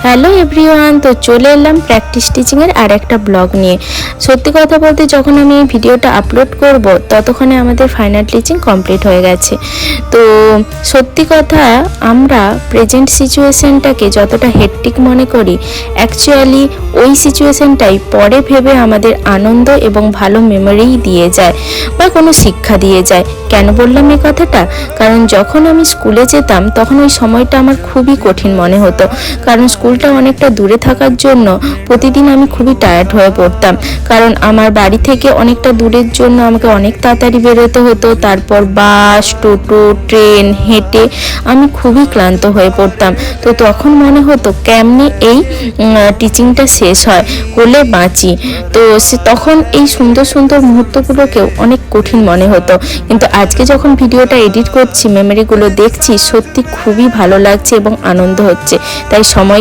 Hello everyone, তো চলে এলাম প্র্যাকটিস টিচিংয়ের আর একটা ব্লগ নিয়ে। সত্যি কথা বলতে যখন আমি এই ভিডিওটা আপলোড করব ততক্ষণে আমাদের ফাইনাল টিচিং কমপ্লিট হয়ে গেছে। তো সত্যি কথা, আমরা প্রেজেন্ট সিচুয়েশনটাকে যতটা হেক্টিক মনে করি, অ্যাকচুয়ালি ওই সিচুয়েশনটাই পরে ভেবে আমাদের আনন্দ এবং ভালো মেমোরিই দিয়ে যায় বা কোনো শিক্ষা দিয়ে যায়। কেন বললাম এই কথাটা? কারণ যখন আমি স্কুলে যেতাম তখন ওই সময়টা আমার খুবই কঠিন মনে হতো, কারণ স্কুলটা অনেকটা দূরে থাকার জন্য প্রতিদিন আমি খুবই টায়ার্ড হয়ে পড়তাম। কারণ আমার বাড়ি থেকে অনেকটা দূরের জন্য আমাকে অনেক তাড়াতাড়ি বেরোতে হতো, তারপর বাস, টোটো, ট্রেন, হেঁটে আমি খুবই ক্লান্ত হয়ে পড়তাম। তো তখন মনে হতো কেমনি এই টিচিংটা শেষ হলে বাঁচি। তো তখন এই সুন্দর সুন্দর মুহূর্তগুলোকেও অনেক কঠিন মনে হতো, কিন্তু আজকে যখন ভিডিওটা এডিট করছি, মেমোরিগুলো দেখছি, সত্যি খুবই ভালো লাগছে এবং আনন্দ হচ্ছে। তাই সময়